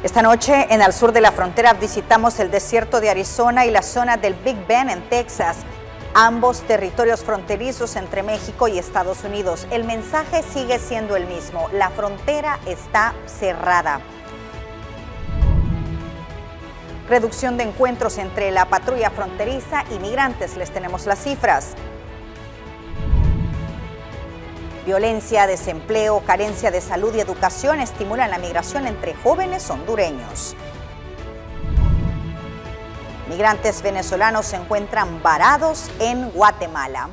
Esta noche, en el sur de la frontera, visitamos el desierto de Arizona y la zona del Big Bend en Texas, ambos territorios fronterizos entre México y Estados Unidos. El mensaje sigue siendo el mismo: la frontera está cerrada. Reducción de encuentros entre la patrulla fronteriza y migrantes. Les tenemos las cifras. Violencia, desempleo, carencia de salud y educación estimulan la migración entre jóvenes hondureños. Migrantes venezolanos se encuentran varados en Guatemala.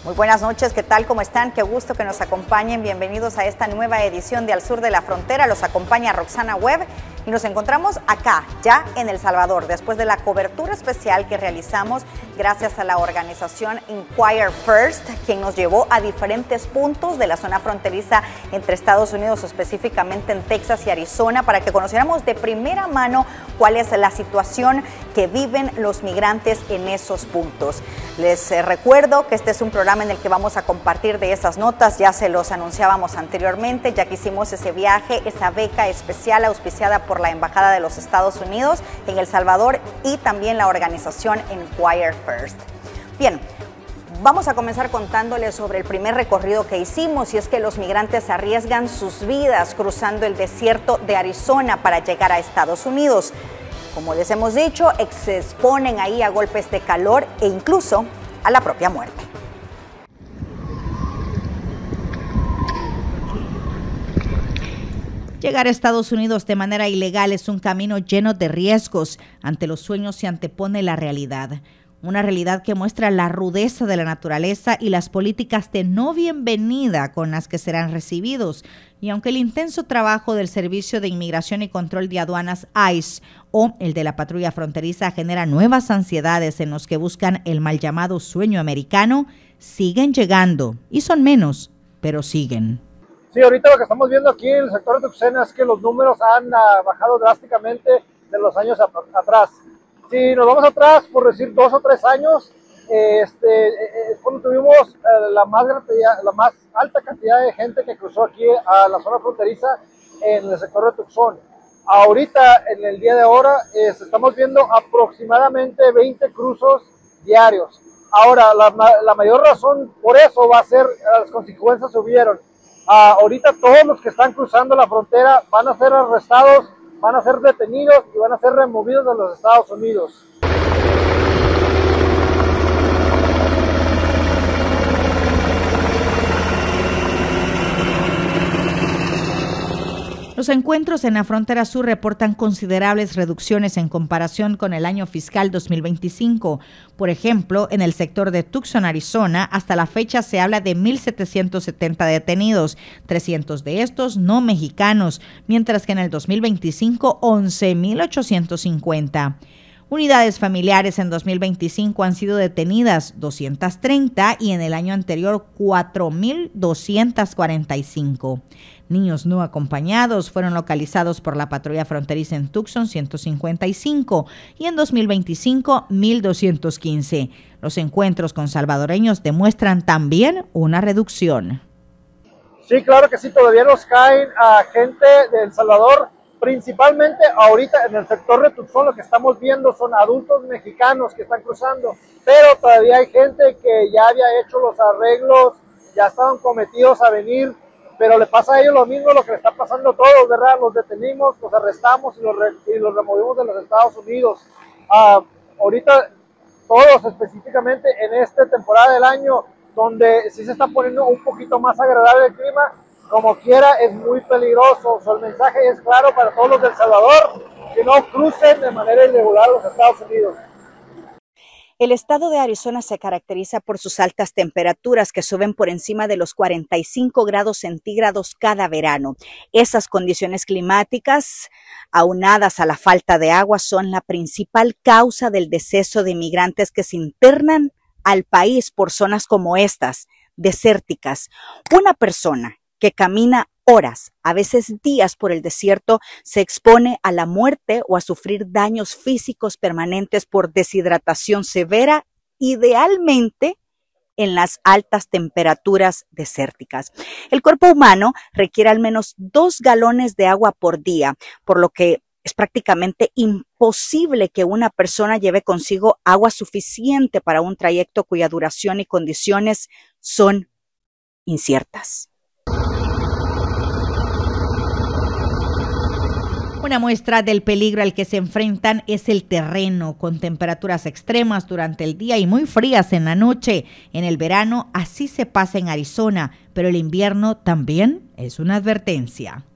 Muy buenas noches, ¿qué tal? ¿Cómo están? Qué gusto que nos acompañen. Bienvenidos a esta nueva edición de Al Sur de la Frontera. Los acompaña Roxana Webb y nos encontramos acá, ya en El Salvador, después de la cobertura especial que realizamos gracias a la organización Inquire First, quien nos llevó a diferentes puntos de la zona fronteriza entre Estados Unidos, específicamente en Texas y Arizona, para que conociéramos de primera mano cuál es la situación que viven los migrantes en esos puntos. Les recuerdo que este es un programa en el que vamos a compartir de esas notas. Ya se los anunciábamos anteriormente, ya que hicimos ese viaje, esa beca especial auspiciada por la Embajada de los Estados Unidos en El Salvador y también la organización Inquire First. Bien, vamos a comenzar contándoles sobre el primer recorrido que hicimos, y es que los migrantes arriesgan sus vidas cruzando el desierto de Arizona para llegar a Estados Unidos. Como les hemos dicho, se exponen ahí a golpes de calor e incluso a la propia muerte. Llegar a Estados Unidos de manera ilegal es un camino lleno de riesgos. Ante los sueños se antepone la realidad. Una realidad que muestra la rudeza de la naturaleza y las políticas de no bienvenida con las que serán recibidos. Y aunque el intenso trabajo del Servicio de Inmigración y Control de Aduanas ICE o el de la patrulla fronteriza genera nuevas ansiedades en los que buscan el mal llamado sueño americano, siguen llegando. Y son menos, pero siguen. Sí, ahorita lo que estamos viendo aquí en el sector de Tuxtla es que los números han bajado drásticamente de los años atrás. Si nos vamos atrás, por decir 2 o 3 años, es cuando tuvimos la más alta cantidad de gente que cruzó aquí a la zona fronteriza en el sector de Tuxtla. Ahorita, en el día de ahora, estamos viendo aproximadamente 20 cruzos diarios. Ahora, la mayor razón por eso va a ser, las consecuencias subieron. Ahorita todos los que están cruzando la frontera van a ser arrestados, van a ser detenidos y van a ser removidos de los Estados Unidos. Los encuentros en la frontera sur reportan considerables reducciones en comparación con el año fiscal 2025. Por ejemplo, en el sector de Tucson, Arizona, hasta la fecha se habla de 1,770 detenidos, 300 de estos no mexicanos, mientras que en el 2025, 11,850. Unidades familiares en 2025 han sido detenidas 230 y en el año anterior 4,245. Niños no acompañados fueron localizados por la patrulla fronteriza en Tucson 155 y en 2025 1,215. Los encuentros con salvadoreños demuestran también una reducción. Sí, claro que sí, todavía nos caen a gente de El Salvador. Principalmente ahorita en el sector de Tucson lo que estamos viendo son adultos mexicanos que están cruzando, pero todavía hay gente que ya había hecho los arreglos, ya estaban cometidos a venir, pero le pasa a ellos lo mismo lo que le está pasando a todos, ¿verdad? Los detenimos, los arrestamos y los removimos de los Estados Unidos. Ahorita todos específicamente en esta temporada del año, donde sí se está poniendo un poquito más agradable el clima, como quiera es muy peligroso. El mensaje es claro para todos los de El Salvador, que no crucen de manera irregular los Estados Unidos. El estado de Arizona se caracteriza por sus altas temperaturas que suben por encima de los 45 grados centígrados cada verano. Esas condiciones climáticas, aunadas a la falta de agua, son la principal causa del deceso de inmigrantes que se internan al país por zonas como estas, desérticas. Una persona que camina horas, a veces días por el desierto, se expone a la muerte o a sufrir daños físicos permanentes por deshidratación severa, idealmente en las altas temperaturas desérticas. El cuerpo humano requiere al menos 2 galones de agua por día, por lo que es prácticamente imposible que una persona lleve consigo agua suficiente para un trayecto cuya duración y condiciones son inciertas. Una muestra del peligro al que se enfrentan es el terreno, con temperaturas extremas durante el día y muy frías en la noche. En el verano así se pasa en Arizona, pero el invierno también es una advertencia.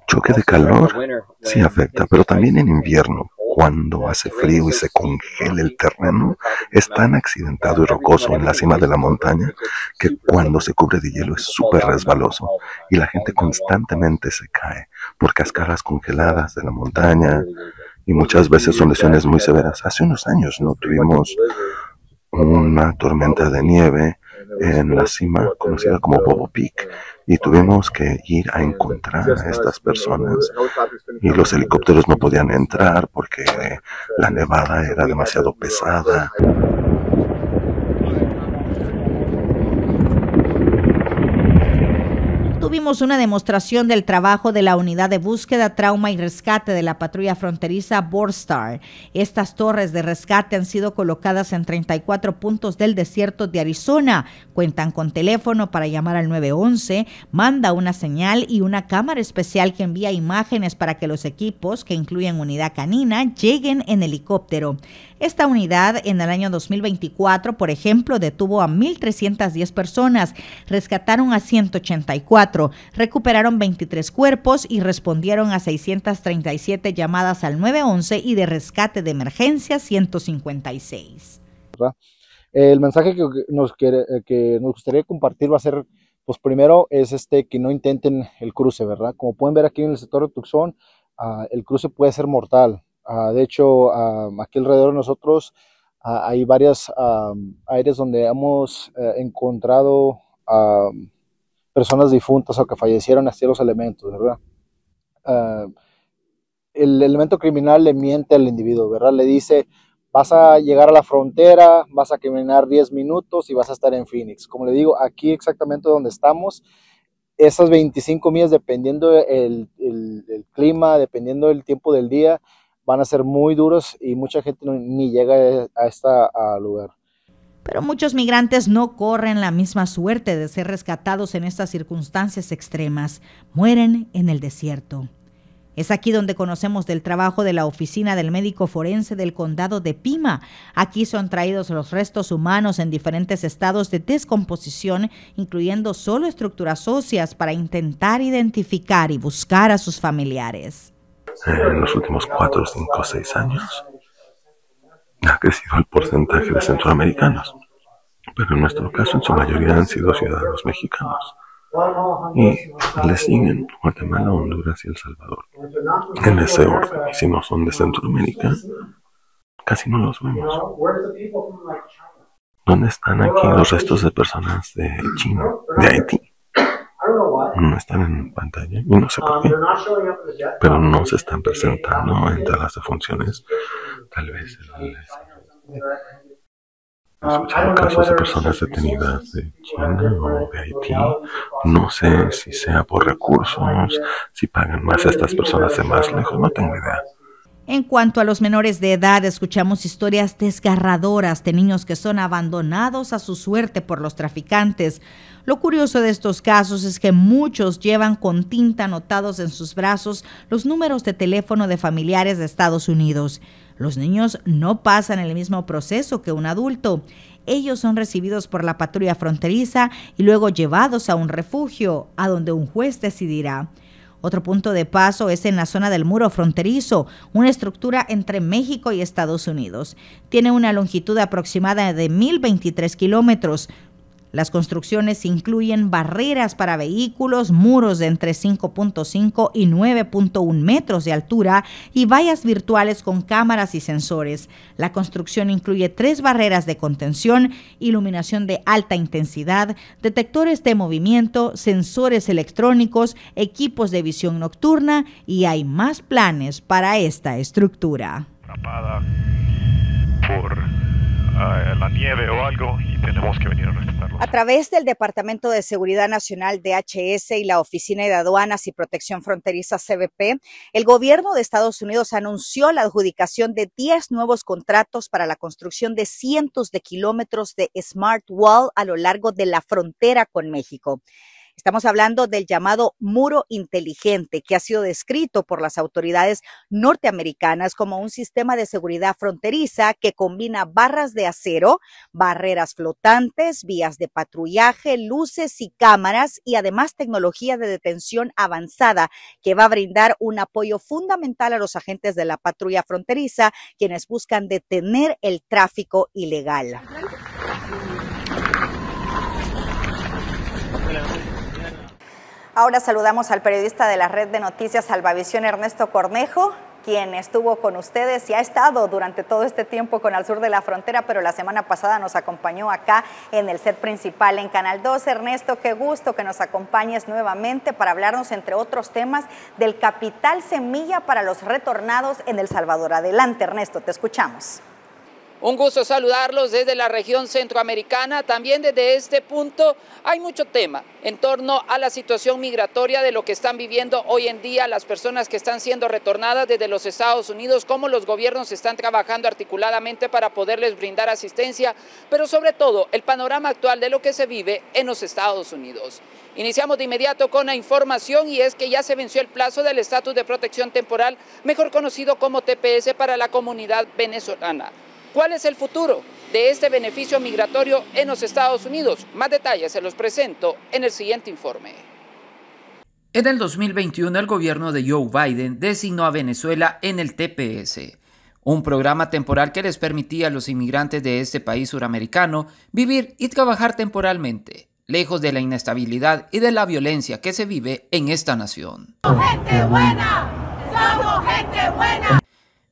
Choque de calor sí afecta, pero también en invierno, cuando hace frío y se congela el terreno, es tan accidentado y rocoso en la cima de la montaña que cuando se cubre de hielo es súper resbaloso y la gente constantemente se cae por cascadas congeladas de la montaña y muchas veces son lesiones muy severas. Hace unos años no tuvimos una tormenta de nieve en la cima conocida como Bobo Peak y tuvimos que ir a encontrar a estas personas y los helicópteros no podían entrar porque la nevada era demasiado pesada. Tuvimos una demostración del trabajo de la Unidad de Búsqueda, Trauma y Rescate de la Patrulla Fronteriza Borstar. Estas torres de rescate han sido colocadas en 34 puntos del desierto de Arizona. Cuentan con teléfono para llamar al 911, manda una señal y una cámara especial que envía imágenes para que los equipos, que incluyen unidad canina, lleguen en helicóptero. Esta unidad en el año 2024, por ejemplo, detuvo a 1,310 personas, rescataron a 184, recuperaron 23 cuerpos y respondieron a 637 llamadas al 911 y de rescate de emergencia 156. El mensaje que nos gustaría compartir va a ser, pues primero es que no intenten el cruce, ¿verdad? Como pueden ver aquí en el sector de Tucson, el cruce puede ser mortal. De hecho, aquí alrededor de nosotros hay varias áreas donde hemos encontrado personas difuntas o que fallecieron así los elementos, ¿verdad? El elemento criminal le miente al individuo, ¿verdad? Le dice, vas a llegar a la frontera, vas a caminar 10 minutos y vas a estar en Phoenix. Como le digo, aquí exactamente donde estamos, esas 25 millas, dependiendo el clima, dependiendo del tiempo del día, van a ser muy duros y mucha gente ni llega a este lugar. Pero muchos migrantes no corren la misma suerte de ser rescatados en estas circunstancias extremas. Mueren en el desierto. Es aquí donde conocemos del trabajo de la oficina del médico forense del condado de Pima. Aquí son traídos los restos humanos en diferentes estados de descomposición, incluyendo solo estructuras óseas, para intentar identificar y buscar a sus familiares. En los últimos 4, 5, 6 años ha crecido el porcentaje de centroamericanos, pero en nuestro caso en su mayoría han sido ciudadanos mexicanos y le siguen Guatemala, Honduras y El Salvador en ese orden. Y si no son de Centroamérica, casi no los vemos. ¿Dónde están aquí los restos de personas de China, de Haití? No están en pantalla y no sé por qué, pero no se están presentando entre las defunciones. Tal vez he escuchado casos de personas detenidas de China o de Haití. No sé si sea por recursos, si pagan más a estas personas de más lejos, no tengo idea. En cuanto a los menores de edad, escuchamos historias desgarradoras de niños que son abandonados a su suerte por los traficantes. Lo curioso de estos casos es que muchos llevan con tinta anotados en sus brazos los números de teléfono de familiares de Estados Unidos. Los niños no pasan el mismo proceso que un adulto. Ellos son recibidos por la patrulla fronteriza y luego llevados a un refugio, a donde un juez decidirá. Otro punto de paso es en la zona del muro fronterizo, una estructura entre México y Estados Unidos. Tiene una longitud aproximada de 1,023 kilómetros. Las construcciones incluyen barreras para vehículos, muros de entre 5.5 y 9.1 metros de altura y vallas virtuales con cámaras y sensores. La construcción incluye 3 barreras de contención, iluminación de alta intensidad, detectores de movimiento, sensores electrónicos, equipos de visión nocturna y hay más planes para esta estructura. Atrapada por la nieve o algo y tenemos que venir a rescatarlo. A través del Departamento de Seguridad Nacional DHS y la Oficina de Aduanas y Protección Fronteriza CBP, el gobierno de Estados Unidos anunció la adjudicación de 10 nuevos contratos para la construcción de cientos de kilómetros de Smart Wall a lo largo de la frontera con México. Estamos hablando del llamado muro inteligente, que ha sido descrito por las autoridades norteamericanas como un sistema de seguridad fronteriza que combina barras de acero, barreras flotantes, vías de patrullaje, luces y cámaras y además tecnología de detención avanzada que va a brindar un apoyo fundamental a los agentes de la patrulla fronteriza, quienes buscan detener el tráfico ilegal. Ahora saludamos al periodista de la red de noticias Albavisión, Ernesto Cornejo, quien estuvo con ustedes y ha estado durante todo este tiempo con Al Sur de la Frontera, pero la semana pasada nos acompañó acá en el set principal en Canal 2. Ernesto, qué gusto que nos acompañes nuevamente para hablarnos, entre otros temas, del capital semilla para los retornados en El Salvador. Adelante, Ernesto, te escuchamos. Un gusto saludarlos desde la región centroamericana. También desde este punto hay mucho tema en torno a la situación migratoria de lo que están viviendo hoy en día las personas que están siendo retornadas desde los Estados Unidos, cómo los gobiernos están trabajando articuladamente para poderles brindar asistencia, pero sobre todo el panorama actual de lo que se vive en los Estados Unidos. Iniciamos de inmediato con la información y es que ya se venció el plazo del estatus de protección temporal, mejor conocido como TPS, para la comunidad venezolana. ¿Cuál es el futuro de este beneficio migratorio en los Estados Unidos? Más detalles se los presento en el siguiente informe. En el 2021, el gobierno de Joe Biden designó a Venezuela en el TPS, un programa temporal que les permitía a los inmigrantes de este país suramericano vivir y trabajar temporalmente, lejos de la inestabilidad y de la violencia que se vive en esta nación. ¡Gente buena! ¡Somos gente buena!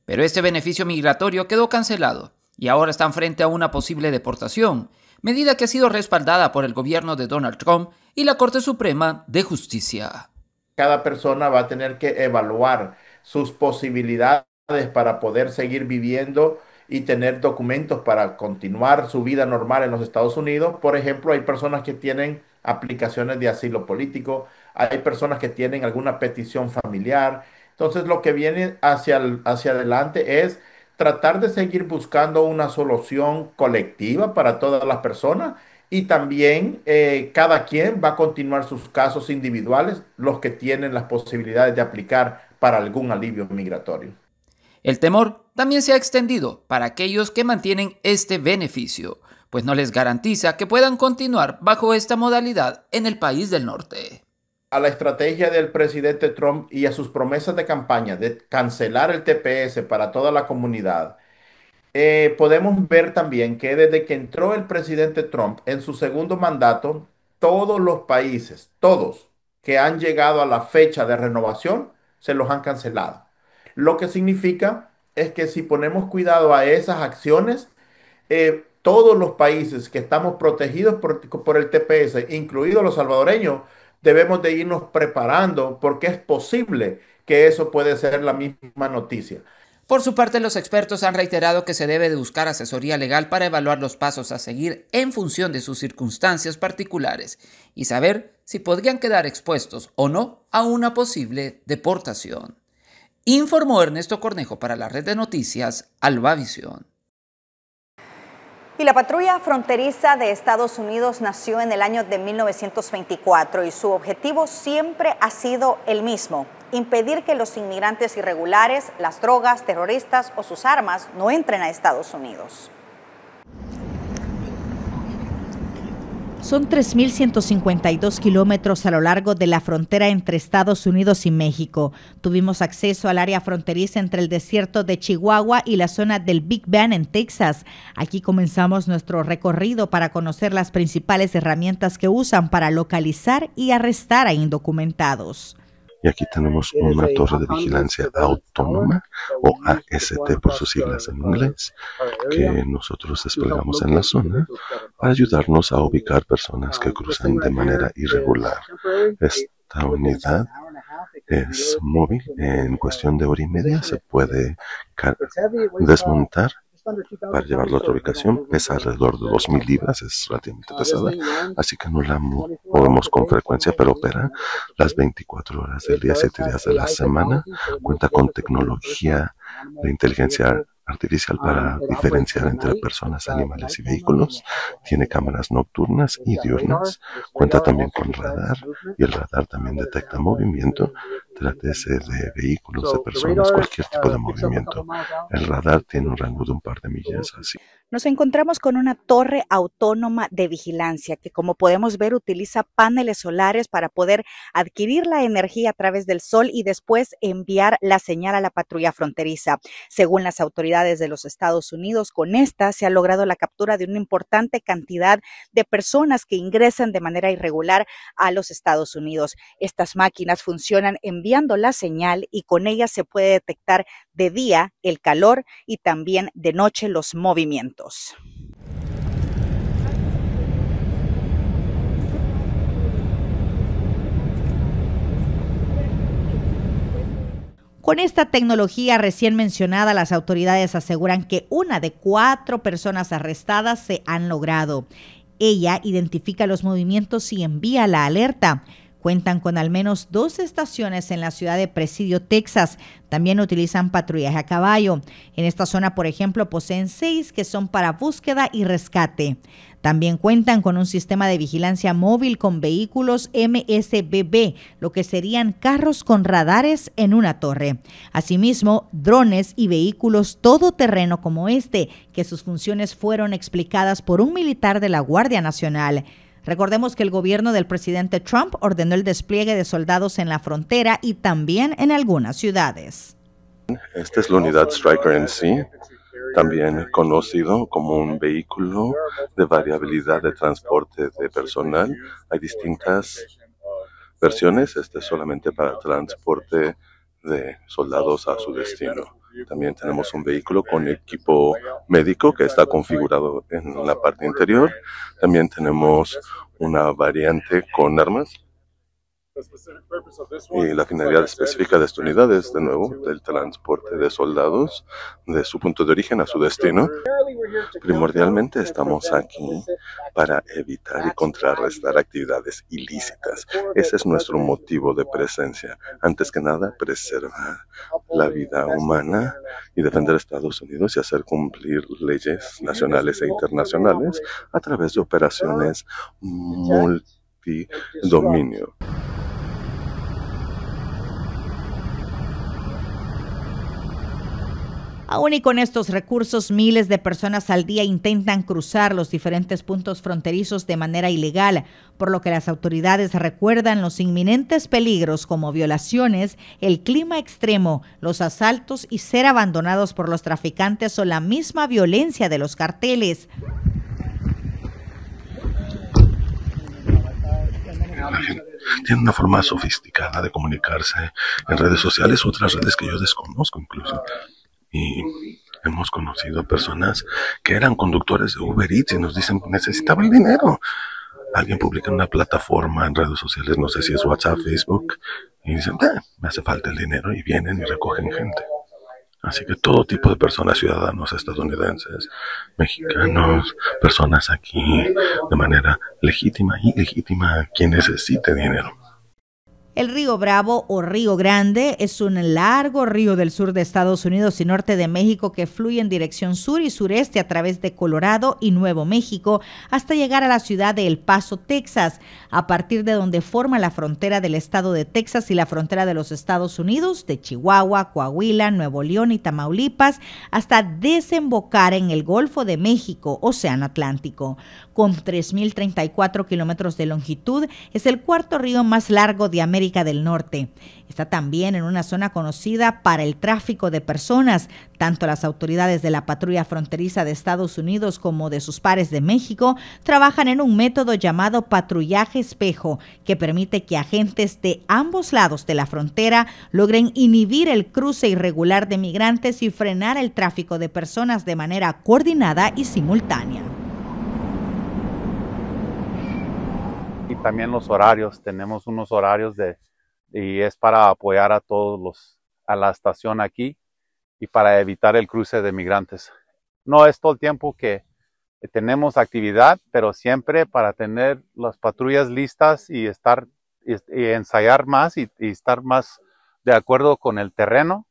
Pero este beneficio migratorio quedó cancelado y ahora están frente a una posible deportación, medida que ha sido respaldada por el gobierno de Donald Trump y la Corte Suprema de Justicia. Cada persona va a tener que evaluar sus posibilidades para poder seguir viviendo y tener documentos para continuar su vida normal en los Estados Unidos. Por ejemplo, hay personas que tienen aplicaciones de asilo político, hay personas que tienen alguna petición familiar. Entonces, lo que viene hacia adelante es tratar de seguir buscando una solución colectiva para todas las personas y también cada quien va a continuar sus casos individuales, los que tienen las posibilidades de aplicar para algún alivio migratorio. El temor también se ha extendido para aquellos que mantienen este beneficio, pues no les garantiza que puedan continuar bajo esta modalidad en el país del norte. A la estrategia del presidente Trump y a sus promesas de campaña de cancelar el TPS para toda la comunidad, podemos ver también que desde que entró el presidente Trump en su segundo mandato, todos los países, todos que han llegado a la fecha de renovación, se los han cancelado. Lo que significa es que si ponemos cuidado a esas acciones, todos los países que estamos protegidos por el TPS, incluidos los salvadoreños, debemos de irnos preparando porque es posible que eso puede ser la misma noticia. Por su parte, los expertos han reiterado que se debe de buscar asesoría legal para evaluar los pasos a seguir en función de sus circunstancias particulares y saber si podrían quedar expuestos o no a una posible deportación. Informó Ernesto Cornejo para la red de noticias Albavisión. Y la patrulla fronteriza de Estados Unidos nació en el año de 1924 y su objetivo siempre ha sido el mismo: impedir que los inmigrantes irregulares, las drogas, terroristas o sus armas no entren a Estados Unidos. Son 3.152 kilómetros a lo largo de la frontera entre Estados Unidos y México. Tuvimos acceso al área fronteriza entre el desierto de Chihuahua y la zona del Big Bend en Texas. Aquí comenzamos nuestro recorrido para conocer las principales herramientas que usan para localizar y arrestar a indocumentados. Y aquí tenemos una torre de vigilancia autónoma, o AST por sus siglas en inglés, que nosotros desplegamos en la zona para ayudarnos a ubicar personas que cruzan de manera irregular. Esta unidad es móvil, en cuestión de hora y media se puede desmontar para llevarlo a otra ubicación. Pesa alrededor de 2.000 libras, es relativamente pesada, así que no la movemos con frecuencia, pero opera las 24 horas del día, 7 días de la semana. Cuenta con tecnología de inteligencia artificial para diferenciar entre personas, animales y vehículos. Tiene cámaras nocturnas y diurnas. Cuenta también con radar, y el radar también detecta movimiento, trátese de vehículos, de personas, cualquier tipo de movimiento. El radar tiene un rango de un par de millas, así. Nos encontramos con una torre autónoma de vigilancia que, como podemos ver, utiliza paneles solares para poder adquirir la energía a través del sol y después enviar la señal a la patrulla fronteriza. Según las autoridades de los Estados Unidos, con esta se ha logrado la captura de una importante cantidad de personas que ingresan de manera irregular a los Estados Unidos. Estas máquinas funcionan enviando la señal y con ellas se puede detectar de día el calor y también de noche los movimientos. Con esta tecnología recién mencionada, las autoridades aseguran que 1 de 4 personas arrestadas se han logrado. Ella identifica los movimientos y envía la alerta. Cuentan con al menos 2 estaciones en la ciudad de Presidio, Texas. También utilizan patrullaje a caballo. En esta zona, por ejemplo, poseen 6 que son para búsqueda y rescate. También cuentan con un sistema de vigilancia móvil con vehículos MSBB, lo que serían carros con radares en una torre. Asimismo, drones y vehículos todoterreno como este, que sus funciones fueron explicadas por un militar de la Guardia Nacional. Recordemos que el gobierno del presidente Trump ordenó el despliegue de soldados en la frontera y también en algunas ciudades. Esta es la unidad Stryker en sí, también conocido como un vehículo de variabilidad de transporte de personal. Hay distintas versiones, este es solamente para transporte de soldados a su destino. También tenemos un vehículo con equipo médico que está configurado en la parte interior. También tenemos una variante con armas. Y la finalidad específica de esta unidad es, de nuevo, el transporte de soldados de su punto de origen a su destino. Primordialmente estamos aquí para evitar y contrarrestar actividades ilícitas. Ese es nuestro motivo de presencia. Antes que nada, preservar la vida humana y defender a Estados Unidos y hacer cumplir leyes nacionales e internacionales a través de operaciones multidominio. Aún y con estos recursos, miles de personas al día intentan cruzar los diferentes puntos fronterizos de manera ilegal, por lo que las autoridades recuerdan los inminentes peligros como violaciones, el clima extremo, los asaltos y ser abandonados por los traficantes o la misma violencia de los carteles. La gente tiene una forma sofisticada de comunicarse en redes sociales, otras redes que yo desconozco incluso. Y hemos conocido personas que eran conductores de Uber Eats y nos dicen que necesitaban dinero. Alguien publica en una plataforma en redes sociales, no sé si es WhatsApp, Facebook, y dicen, me hace falta el dinero, y vienen y recogen gente. Así que todo tipo de personas, ciudadanos estadounidenses, mexicanos, personas aquí de manera legítima y ilegítima, quien necesite dinero. El río Bravo o Río Grande es un largo río del sur de Estados Unidos y norte de México que fluye en dirección sur y sureste a través de Colorado y Nuevo México hasta llegar a la ciudad de El Paso, Texas, a partir de donde forma la frontera del estado de Texas y la frontera de los Estados Unidos, de Chihuahua, Coahuila, Nuevo León y Tamaulipas, hasta desembocar en el Golfo de México, Océano Atlántico. Con 3.034 kilómetros de longitud, es el cuarto río más largo de América del Norte. Está también en una zona conocida para el tráfico de personas. Tanto las autoridades de la patrulla fronteriza de Estados Unidos como de sus pares de México trabajan en un método llamado patrullaje espejo, que permite que agentes de ambos lados de la frontera logren inhibir el cruce irregular de migrantes y frenar el tráfico de personas de manera coordinada y simultánea. Y también los horarios, tenemos unos horarios y es para apoyar a a la estación aquí y para evitar el cruce de migrantes. No es todo el tiempo que tenemos actividad, pero siempre para tener las patrullas listas y ensayar más y estar más de acuerdo con el terreno.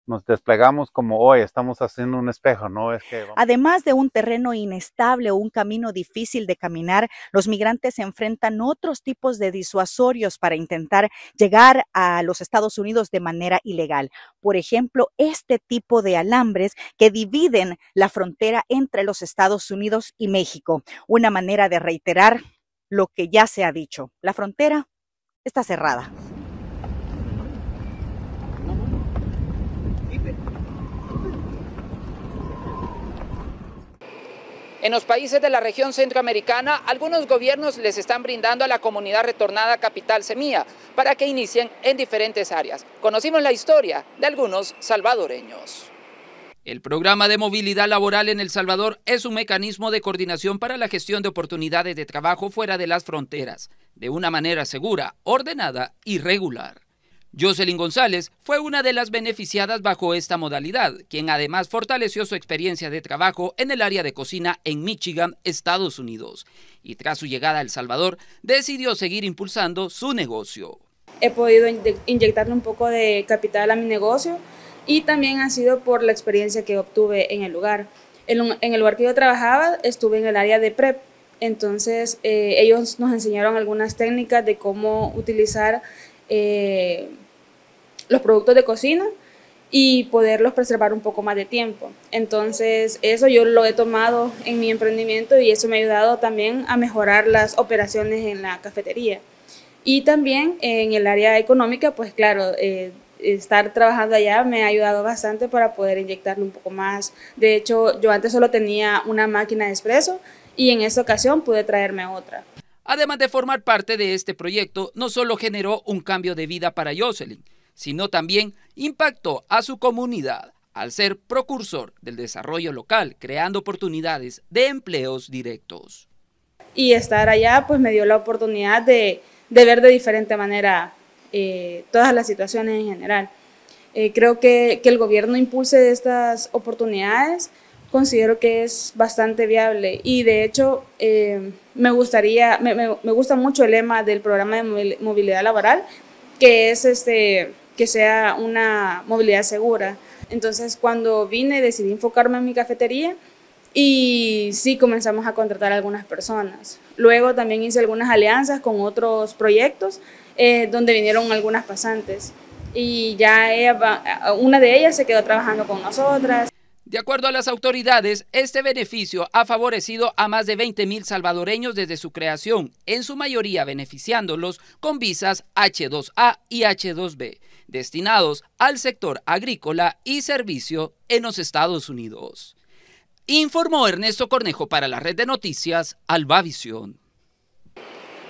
Nos desplegamos como hoy, estamos haciendo un espejo, ¿no? Además de un terreno inestable o un camino difícil de caminar, los migrantes se enfrentan otros tipos de disuasorios para intentar llegar a los Estados Unidos de manera ilegal. Por ejemplo, este tipo de alambres que dividen la frontera entre los Estados Unidos y México. Una manera de reiterar lo que ya se ha dicho. La frontera está cerrada. En los países de la región centroamericana, algunos gobiernos les están brindando a la comunidad retornada capital semilla para que inicien en diferentes áreas. Conocimos la historia de algunos salvadoreños. El programa de movilidad laboral en El Salvador es un mecanismo de coordinación para la gestión de oportunidades de trabajo fuera de las fronteras, de una manera segura, ordenada y regular. Jocelyn González fue una de las beneficiadas bajo esta modalidad, quien además fortaleció su experiencia de trabajo en el área de cocina en Michigan, Estados Unidos. Y tras su llegada a El Salvador, decidió seguir impulsando su negocio. He podido inyectarle un poco de capital a mi negocio y también ha sido por la experiencia que obtuve en el lugar. En el lugar que yo trabajaba estuve en el área de prep, entonces ellos nos enseñaron algunas técnicas de cómo utilizar los productos de cocina y poderlos preservar un poco más de tiempo. Entonces eso yo lo he tomado en mi emprendimiento y eso me ha ayudado también a mejorar las operaciones en la cafetería. Y también en el área económica, pues claro, estar trabajando allá me ha ayudado bastante para poder inyectarle un poco más. De hecho, yo antes solo tenía una máquina de espresso y en esta ocasión pude traerme otra. Además de formar parte de este proyecto, no solo generó un cambio de vida para Jocelyn, sino también impactó a su comunidad al ser precursor del desarrollo local, creando oportunidades de empleos directos. Y estar allá pues me dio la oportunidad de ver de diferente manera todas las situaciones en general. Creo que el gobierno impulse estas oportunidades, considero que es bastante viable y de hecho me gusta mucho el lema del programa de movilidad laboral, que es que sea una movilidad segura. Entonces cuando vine decidí enfocarme en mi cafetería y sí comenzamos a contratar a algunas personas. Luego también hice algunas alianzas con otros proyectos donde vinieron algunas pasantes y ya una de ellas se quedó trabajando con nosotras. De acuerdo a las autoridades, este beneficio ha favorecido a más de 20,000 salvadoreños desde su creación, en su mayoría beneficiándolos con visas H2A y H2B, destinados al sector agrícola y servicio en los Estados Unidos. Informó Ernesto Cornejo para la red de noticias Albavisión.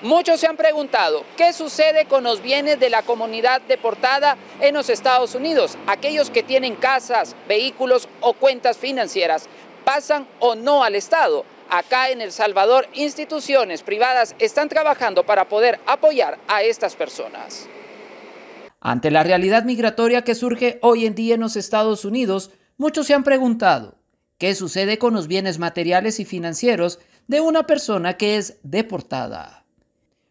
Muchos se han preguntado qué sucede con los bienes de la comunidad deportada en los Estados Unidos. Aquellos que tienen casas, vehículos o cuentas financieras, ¿pasan o no al Estado? Acá en El Salvador, instituciones privadas están trabajando para poder apoyar a estas personas. Ante la realidad migratoria que surge hoy en día en los Estados Unidos, muchos se han preguntado qué sucede con los bienes materiales y financieros de una persona que es deportada.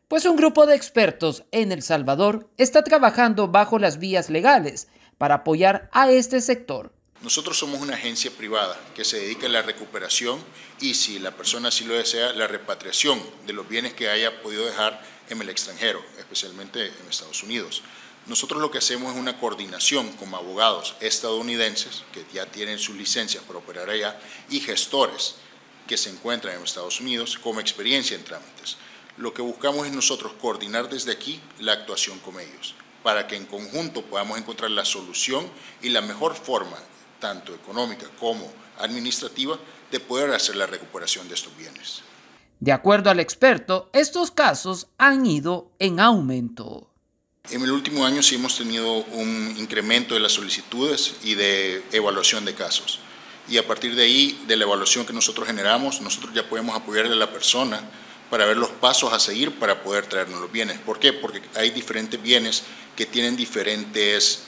pues un grupo de expertos en El Salvador está trabajando bajo las vías legales para apoyar a este sector. Nosotros somos una agencia privada que se dedica a la recuperación y, si la persona así lo desea, la repatriación de los bienes que haya podido dejar en el extranjero, especialmente en Estados Unidos. Nosotros lo que hacemos es una coordinación con abogados estadounidenses que ya tienen sus licencias para operar allá y gestores que se encuentran en Estados Unidos con experiencia en trámites. Lo que buscamos es nosotros coordinar desde aquí la actuación con ellos, para que en conjunto podamos encontrar la solución y la mejor forma, tanto económica como administrativa, de poder hacer la recuperación de estos bienes. De acuerdo al experto, estos casos han ido en aumento. En el último año sí hemos tenido un incremento de las solicitudes y de evaluación de casos. Y a partir de ahí, de la evaluación que nosotros generamos, nosotros ya podemos apoyarle a la persona para ver los pasos a seguir para poder traernos los bienes. ¿Por qué? Porque hay diferentes bienes que tienen diferentes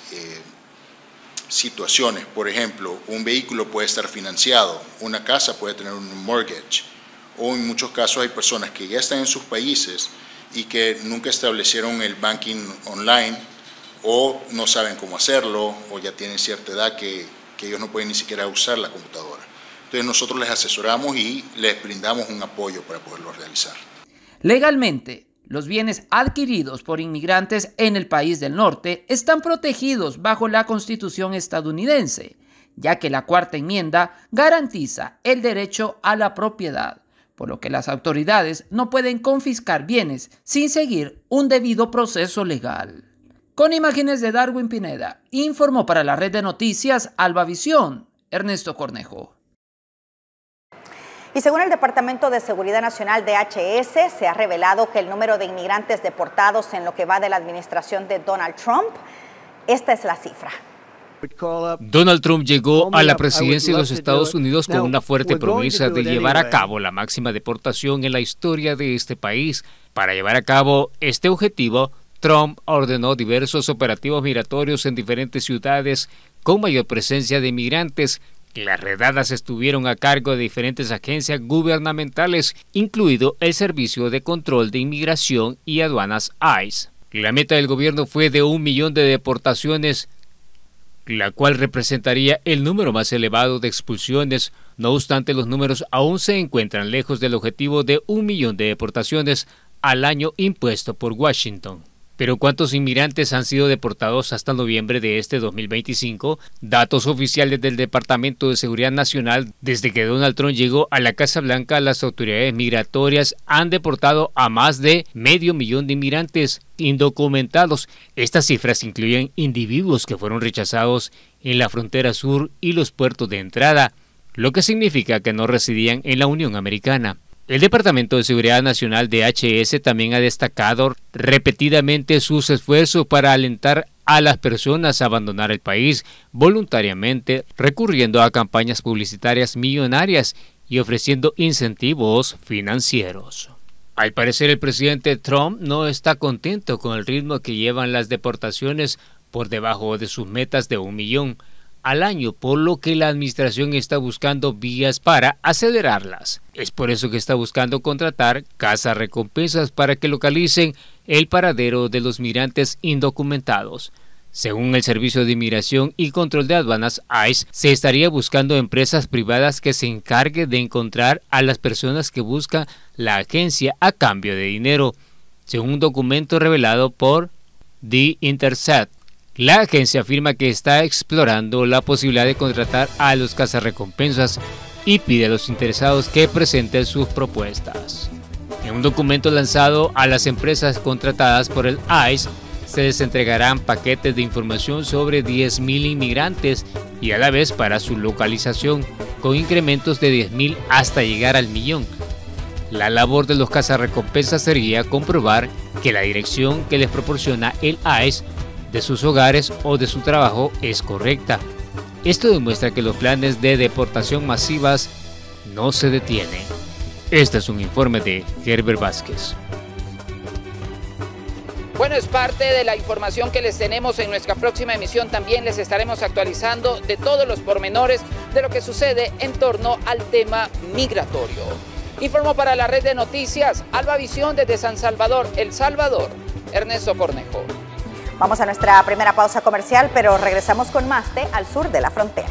situaciones. Por ejemplo, un vehículo puede estar financiado, una casa puede tener un mortgage, o en muchos casos hay personas que ya están en sus países y que nunca establecieron el banking online, o no saben cómo hacerlo, o ya tienen cierta edad que ellos no pueden ni siquiera usar la computadora. Entonces nosotros les asesoramos y les brindamos un apoyo para poderlo realizar. Legalmente, los bienes adquiridos por inmigrantes en el país del norte están protegidos bajo la Constitución estadounidense, ya que la Cuarta Enmienda garantiza el derecho a la propiedad, por lo que las autoridades no pueden confiscar bienes sin seguir un debido proceso legal. Con imágenes de Darwin Pineda, informó para la red de noticias Albavisión, Ernesto Cornejo. Y según el Departamento de Seguridad Nacional DHS, se ha revelado que el número de inmigrantes deportados en lo que va de la administración de Donald Trump, esta es la cifra. Donald Trump llegó a la presidencia de los Estados Unidos con una fuerte promesa de llevar a cabo la máxima deportación en la historia de este país. Para llevar a cabo este objetivo, Trump ordenó diversos operativos migratorios en diferentes ciudades con mayor presencia de inmigrantes. Las redadas estuvieron a cargo de diferentes agencias gubernamentales, incluido el Servicio de Control de Inmigración y Aduanas ICE. La meta del gobierno fue de 1 millón de deportaciones, la cual representaría el número más elevado de expulsiones. No obstante, los números aún se encuentran lejos del objetivo de 1 millón de deportaciones al año impuesto por Washington. Pero ¿cuántos inmigrantes han sido deportados hasta noviembre de este 2025? Datos oficiales del Departamento de Seguridad Nacional: desde que Donald Trump llegó a la Casa Blanca, las autoridades migratorias han deportado a más de 500,000 de inmigrantes indocumentados. Estas cifras incluyen individuos que fueron rechazados en la frontera sur y los puertos de entrada, lo que significa que no residían en la Unión Americana. El Departamento de Seguridad Nacional DHS también ha destacado repetidamente sus esfuerzos para alentar a las personas a abandonar el país voluntariamente, recurriendo a campañas publicitarias millonarias y ofreciendo incentivos financieros. Al parecer, el presidente Trump no está contento con el ritmo que llevan las deportaciones, por debajo de sus metas de 1 millón al año, por lo que la administración está buscando vías para acelerarlas. Es por eso que está buscando contratar cazarrecompensas para que localicen el paradero de los migrantes indocumentados. Según el Servicio de Inmigración y Control de Aduanas ICE, se estaría buscando empresas privadas que se encarguen de encontrar a las personas que busca la agencia a cambio de dinero, según un documento revelado por The Intercept. La agencia afirma que está explorando la posibilidad de contratar a los cazarrecompensas y pide a los interesados que presenten sus propuestas. En un documento lanzado a las empresas contratadas por el ICE, se les entregarán paquetes de información sobre 10,000 inmigrantes y a la vez para su localización, con incrementos de 10,000 hasta llegar al millón. La labor de los cazarrecompensas sería comprobar que la dirección que les proporciona el ICE de sus hogares o de su trabajo es correcta. Esto demuestra que los planes de deportación masivas no se detienen. Este es un informe de Herbert Vázquez. Bueno, es parte de la información que les tenemos. En nuestra próxima emisión también les estaremos actualizando de todos los pormenores de lo que sucede en torno al tema migratorio. Informó para la red de noticias Alba Visión desde San Salvador, El Salvador, Ernesto Cornejo. Vamos a nuestra primera pausa comercial, pero regresamos con más de Al Sur de la Frontera.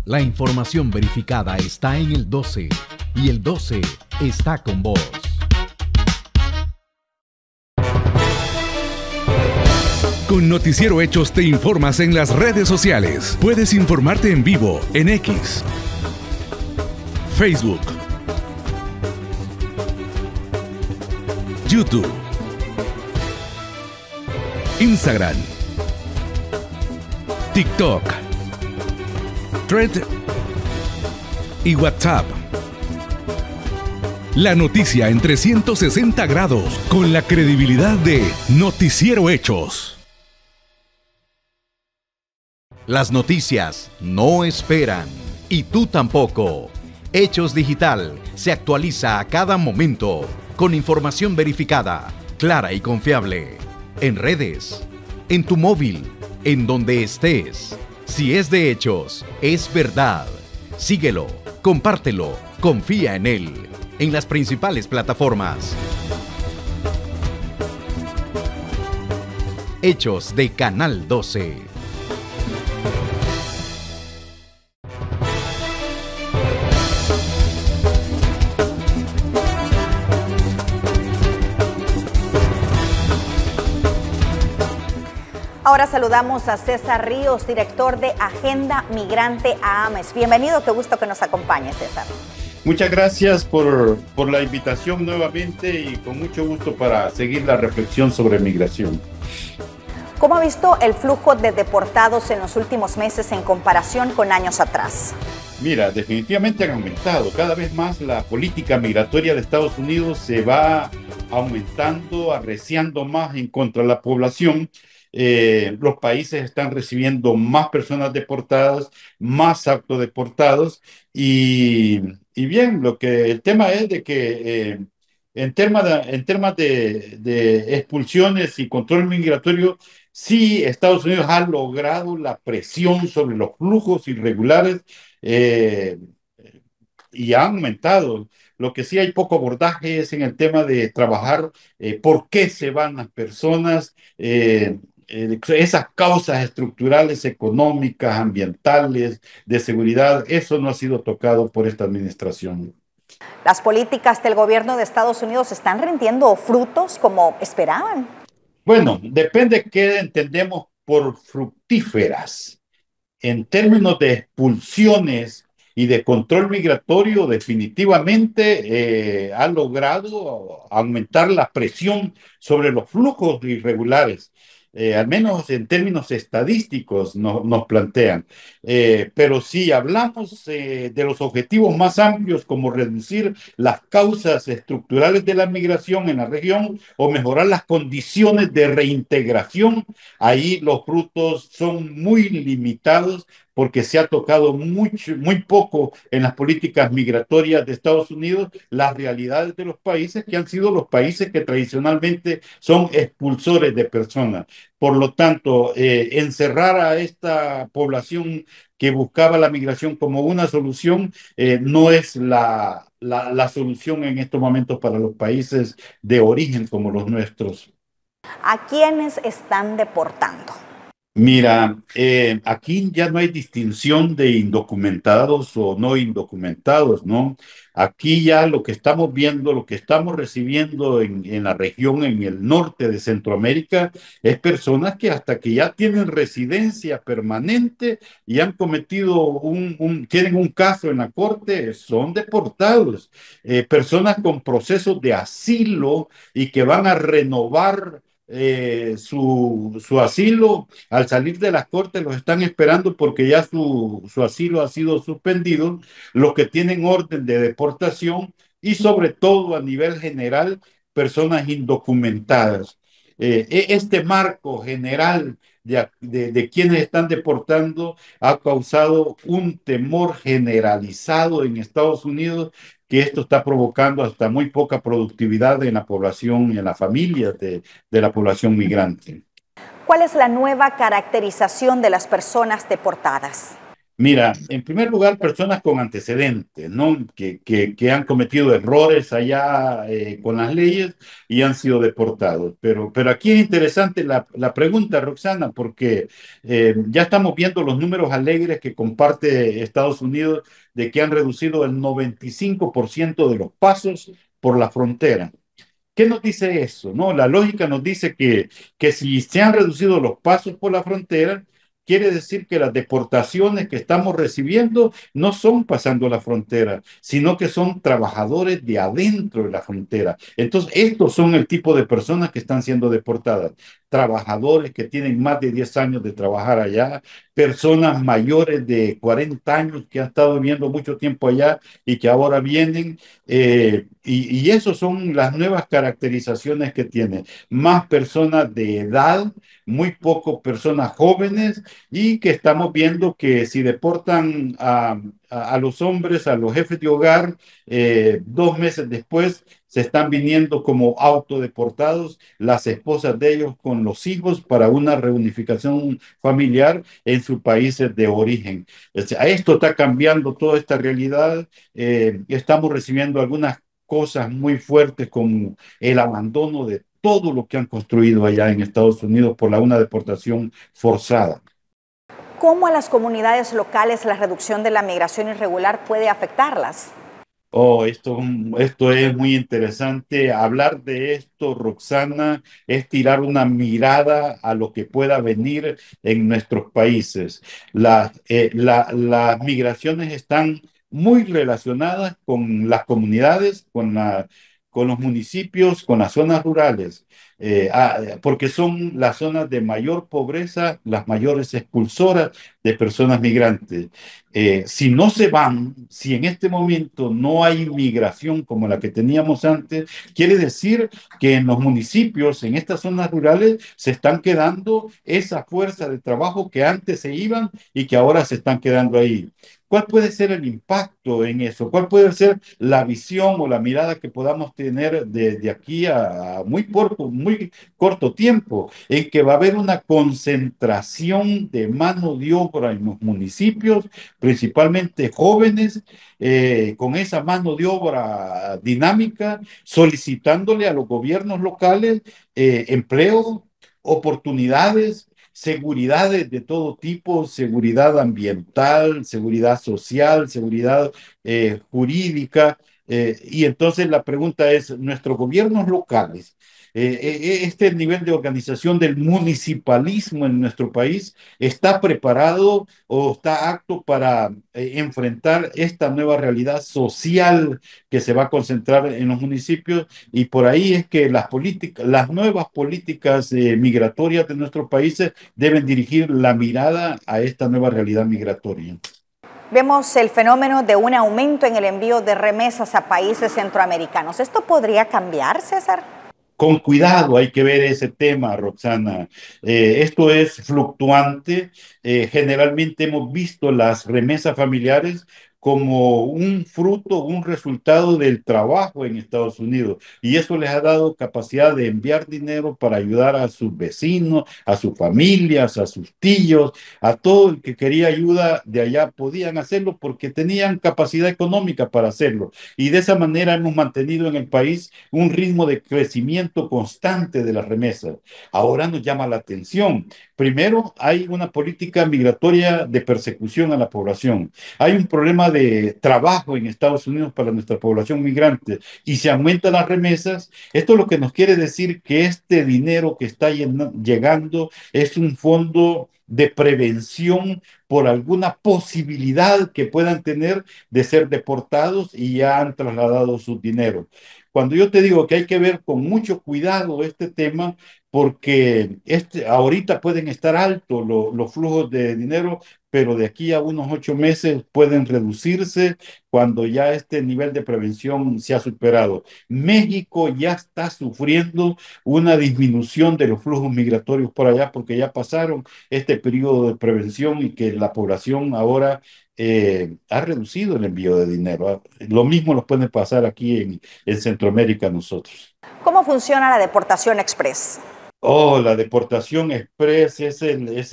La información verificada está en el 12 y el 12 está con vos. Con Noticiero Hechos te informas en las redes sociales. Puedes informarte en vivo en X, Facebook, YouTube, Instagram, TikTok, Thread y WhatsApp. La noticia en 360 grados con la credibilidad de Noticiero Hechos. Las noticias no esperan y tú tampoco. Hechos Digital se actualiza a cada momento con información verificada, clara y confiable. En redes, en tu móvil, en donde estés. Si es de Hechos, es verdad. Síguelo, compártelo, confía en él. En las principales plataformas. Hechos de Canal 12. Ahora saludamos a César Ríos, director de Agenda Migrante AAMES. Bienvenido, qué gusto que nos acompañe, César. Muchas gracias por la invitación nuevamente y con mucho gusto para seguir la reflexión sobre migración. ¿Cómo ha visto el flujo de deportados en los últimos meses en comparación con años atrás? Mira, definitivamente han aumentado. Cada vez más la política migratoria de Estados Unidos se va aumentando, arreciando más en contra de la población. Los países están recibiendo más personas deportadas, más autodeportados y bien, el tema es de que en temas de expulsiones y control migratorio, sí Estados Unidos ha logrado la presión sobre los flujos irregulares eh, y ha aumentado. Lo que sí hay poco abordaje es en el tema de trabajar por qué se van las personas, esas causas estructurales, económicas, ambientales, de seguridad, eso no ha sido tocado por esta administración. ¿Las políticas del gobierno de Estados Unidos están rindiendo frutos como esperaban? Bueno, depende qué entendemos por fructíferas. En términos de expulsiones y de control migratorio, definitivamente ha logrado aumentar la presión sobre los flujos irregulares. Al menos en términos estadísticos nos plantean. Pero si hablamos de los objetivos más amplios, como reducir las causas estructurales de la migración en la región o mejorar las condiciones de reintegración, ahí los frutos son muy limitados porque se ha tocado muy poco en las políticas migratorias de Estados Unidos las realidades de los países que han sido los países que tradicionalmente son expulsores de personas. Por lo tanto, encerrar a esta población que buscaba la migración como una solución no es la solución en estos momentos para los países de origen como los nuestros. ¿A quiénes están deportando? Mira, aquí ya no hay distinción de indocumentados o no indocumentados, ¿no? Aquí ya lo que estamos viendo, lo que estamos recibiendo en la región, en el norte de Centroamérica, es personas que hasta que ya tienen residencia permanente y han cometido tienen un caso en la corte, son deportados. Personas con procesos de asilo y que van a renovar su asilo, al salir de las cortes los están esperando porque ya su asilo ha sido suspendido, los que tienen orden de deportación y sobre todo a nivel general personas indocumentadas. Este marco general de quienes están deportando ha causado un temor generalizado en Estados Unidos, que esto está provocando hasta muy poca productividad en la población, en las familias de la población migrante. ¿Cuál es la nueva caracterización de las personas deportadas? Mira, en primer lugar, personas con antecedentes, ¿no? Que han cometido errores allá con las leyes y han sido deportados. Pero aquí es interesante la pregunta, Roxana, porque ya estamos viendo los números alegres que comparte Estados Unidos de que han reducido el 95% de los pasos por la frontera. ¿Qué nos dice eso? ¿No? La lógica nos dice que si se han reducido los pasos por la frontera, quiere decir que las deportaciones que estamos recibiendo no son pasando la frontera, sino que son trabajadores de adentro de la frontera. Entonces, estos son el tipo de personas que están siendo deportadas. Trabajadores que tienen más de 10 años de trabajar allá, personas mayores de 40 años que han estado viviendo mucho tiempo allá y que ahora vienen. Y eso son las nuevas caracterizaciones que tiene. Más personas de edad, muy poco personas jóvenes, y que estamos viendo que si deportan a los hombres, a los jefes de hogar, 2 meses después se están viniendo como autodeportados las esposas de ellos con los hijos para una reunificación familiar en sus países de origen. Esto está cambiando toda esta realidad. Estamos recibiendo algunas cosas muy fuertes como el abandono de todo lo que han construido allá en Estados Unidos por una deportación forzada. ¿Cómo a las comunidades locales la reducción de la migración irregular puede afectarlas? Oh, esto es muy interesante. Hablar de esto, Roxana, es tirar una mirada a lo que pueda venir en nuestros países. Las migraciones están muy relacionadas con las comunidades, con los municipios, con las zonas rurales, porque son las zonas de mayor pobreza, las mayores expulsoras de personas migrantes. Si no se van, si en este momento no hay migración como la que teníamos antes, quiere decir que en los municipios, en estas zonas rurales, se están quedando esa fuerza de trabajo que antes se iban y que ahora se están quedando ahí. ¿Cuál puede ser el impacto en eso? ¿Cuál puede ser la visión o la mirada que podamos tener de aquí a muy corto tiempo? En que va a haber una concentración de mano de obra en los municipios, principalmente jóvenes, con esa mano de obra dinámica, solicitándole a los gobiernos locales empleo, oportunidades, seguridades de todo tipo, seguridad ambiental, seguridad social, seguridad jurídica. Y entonces la pregunta es, ¿nuestros gobiernos locales, este nivel de organización del municipalismo en nuestro país, está preparado o está apto para enfrentar esta nueva realidad social que se va a concentrar en los municipios? Y por ahí es que las nuevas políticas migratorias de nuestros países deben dirigir la mirada a esta nueva realidad migratoria. Vemos el fenómeno de un aumento en el envío de remesas a países centroamericanos. ¿Esto podría cambiar, César? Con cuidado hay que ver ese tema, Roxana. Esto es fluctuante. Generalmente hemos visto las remesas familiares como un fruto, un resultado del trabajo en Estados Unidos. Y eso les ha dado capacidad de enviar dinero para ayudar a sus vecinos, a sus familias, a sus tíos, a todo el que quería ayuda de allá podían hacerlo porque tenían capacidad económica para hacerlo. Y de esa manera hemos mantenido en el país un ritmo de crecimiento constante de las remesas. Ahora nos llama la atención. Primero, hay una política migratoria de persecución a la población. Hay un problema de trabajo en Estados Unidos para nuestra población migrante y se aumentan las remesas. Esto es lo que nos quiere decir que este dinero que está llegando es un fondo de prevención por alguna posibilidad que puedan tener de ser deportados y ya han trasladado su dinero. Cuando yo te digo que hay que ver con mucho cuidado este tema, porque ahorita pueden estar altos los flujos de dinero, pero de aquí a unos 8 meses pueden reducirse cuando ya este nivel de prevención se ha superado. México ya está sufriendo una disminución de los flujos migratorios por allá porque ya pasaron este periodo de prevención y que la población ahora ha reducido el envío de dinero. Lo mismo nos puede pasar aquí en Centroamérica a nosotros. ¿Cómo funciona la deportación express? Oh, la deportación express, ese es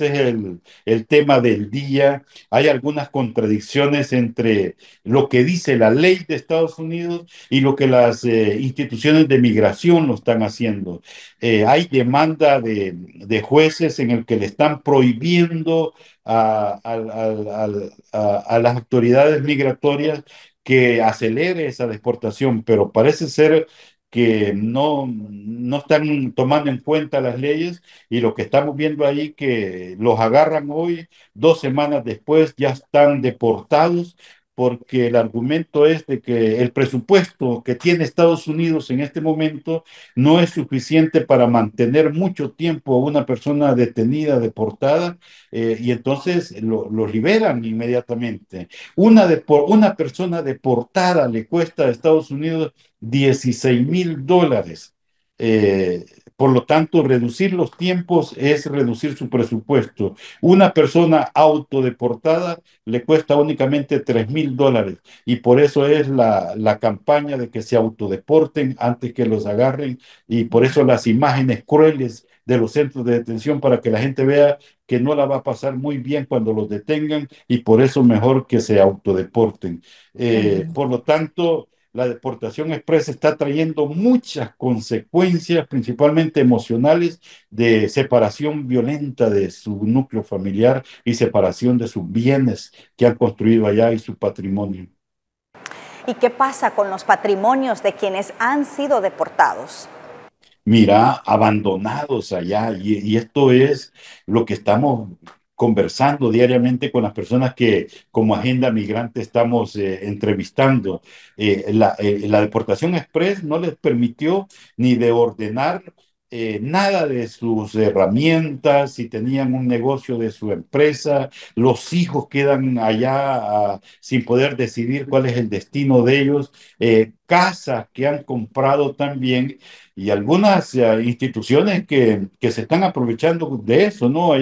el tema del día. Hay algunas contradicciones entre lo que dice la ley de Estados Unidos y lo que las instituciones de migración lo están haciendo. Hay demanda de jueces en el que le están prohibiendo a las autoridades migratorias que acelere esa deportación, pero parece ser que no están tomando en cuenta las leyes y lo que estamos viendo ahí que los agarran hoy, 2 semanas después ya están deportados porque el argumento es de que el presupuesto que tiene Estados Unidos en este momento no es suficiente para mantener mucho tiempo a una persona detenida, deportada, y entonces lo liberan inmediatamente. Una persona deportada le cuesta a Estados Unidos $16,000. Eh, por lo tanto, reducir los tiempos es reducir su presupuesto. Una persona autodeportada le cuesta únicamente $3,000 y por eso es la campaña de que se autodeporten antes que los agarren y por eso las imágenes crueles de los centros de detención para que la gente vea que no la va a pasar muy bien cuando los detengan y por eso mejor que se autodeporten. Por lo tanto, la deportación express está trayendo muchas consecuencias, principalmente emocionales, de separación violenta de su núcleo familiar y separación de sus bienes que han construido allá y su patrimonio. ¿Y qué pasa con los patrimonios de quienes han sido deportados? Mira, abandonados allá, y esto es lo que estamos conversando diariamente con las personas que como Agenda Migrante estamos entrevistando. La deportación express no les permitió ni de ordenar nada de sus herramientas, si tenían un negocio de su empresa, los hijos quedan allá sin poder decidir cuál es el destino de ellos, casas que han comprado también y algunas instituciones que se están aprovechando de eso, ¿no?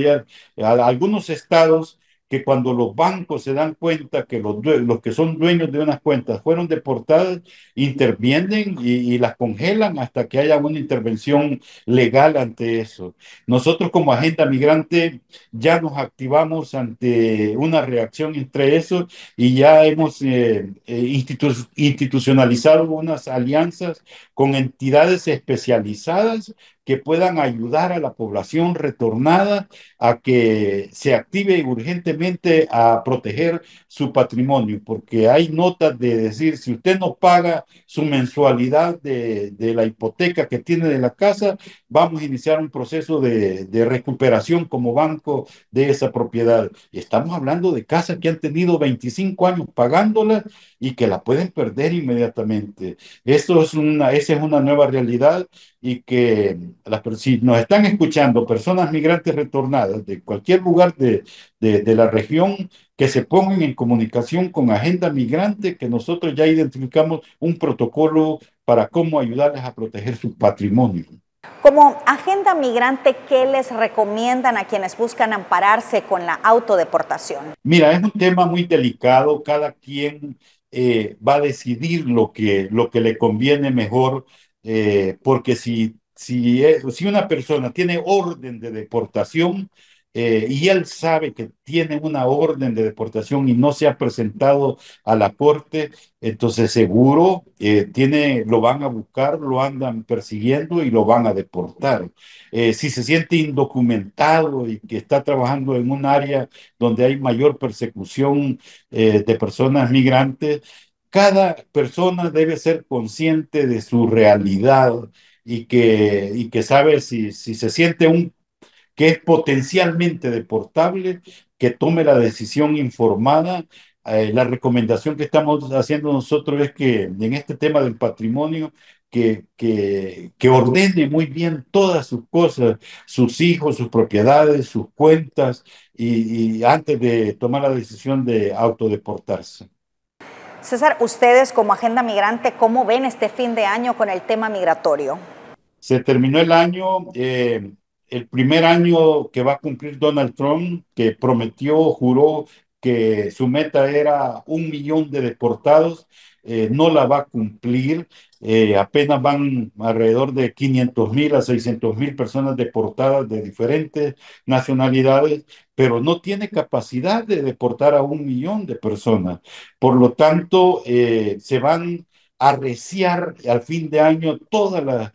Algunos estados que cuando los bancos se dan cuenta que los que son dueños de unas cuentas fueron deportadas, intervienen y las congelan hasta que haya una intervención legal ante eso. Nosotros como Agenda Migrante ya nos activamos ante una reacción entre eso y ya hemos institucionalizado unas alianzas con entidades especializadas que puedan ayudar a la población retornada a que se active urgentemente a proteger su patrimonio, porque hay notas de decir, si usted no paga su mensualidad de la hipoteca que tiene de la casa, vamos a iniciar un proceso de recuperación como banco de esa propiedad. Y estamos hablando de casas que han tenido 25 años pagándolas y que la pueden perder inmediatamente. Esa es una nueva realidad y que si nos están escuchando personas migrantes retornadas de cualquier lugar de la región, que se pongan en comunicación con Agenda Migrante, que nosotros ya identificamos un protocolo para cómo ayudarles a proteger su patrimonio. Como Agenda Migrante, ¿qué les recomiendan a quienes buscan ampararse con la autodeportación? Mira, es un tema muy delicado, cada quien va a decidir lo que le conviene mejor, porque si una persona tiene orden de deportación y él sabe que tiene una orden de deportación y no se ha presentado a la corte, entonces seguro lo van a buscar, lo andan persiguiendo y lo van a deportar. Si se siente indocumentado y que está trabajando en un área donde hay mayor persecución de personas migrantes, cada persona debe ser consciente de su realidad y que sabe si se siente que es potencialmente deportable, que tome la decisión informada. La recomendación que estamos haciendo nosotros es que en este tema del patrimonio, que ordene muy bien todas sus cosas, sus hijos, sus propiedades, sus cuentas, y antes de tomar la decisión de autodeportarse. César, ustedes como Agenda Migrante, ¿cómo ven este fin de año con el tema migratorio? Se terminó el año, el primer año que va a cumplir Donald Trump, que prometió, juró que su meta era 1 millón de deportados, no la va a cumplir. Apenas van alrededor de 500,000 a 600,000 personas deportadas de diferentes nacionalidades, pero no tiene capacidad de deportar a 1 millón de personas. Por lo tanto, se van a arreciar al fin de año todas las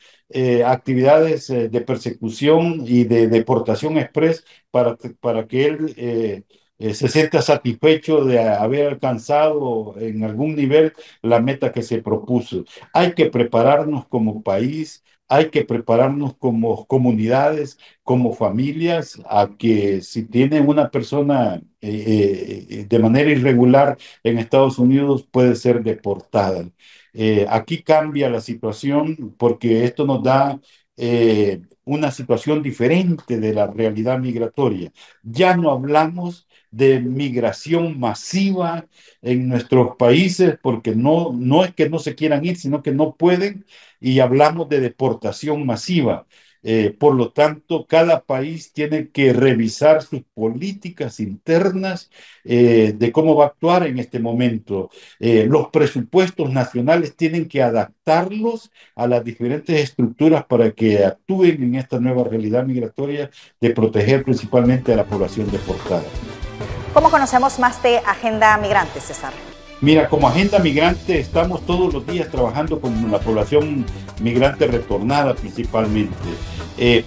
actividades de persecución y de deportación express para que él se sienta satisfecho de haber alcanzado en algún nivel la meta que se propuso. Hay que prepararnos como país, hay que prepararnos como comunidades, como familias, a que si tiene una persona de manera irregular en Estados Unidos puede ser deportada. Aquí cambia la situación porque esto nos da una situación diferente de la realidad migratoria. Ya no hablamos de migración masiva en nuestros países porque no es que no se quieran ir, sino que no pueden, y hablamos de deportación masiva. Por lo tanto, cada país tiene que revisar sus políticas internas de cómo va a actuar en este momento. Los presupuestos nacionales tienen que adaptarlos a las diferentes estructuras para que actúen en esta nueva realidad migratoria de proteger principalmente a la población deportada. ¿Cómo conocemos más de Agenda Migrante, César? Mira, como Agenda Migrante estamos todos los días trabajando con la población migrante retornada principalmente.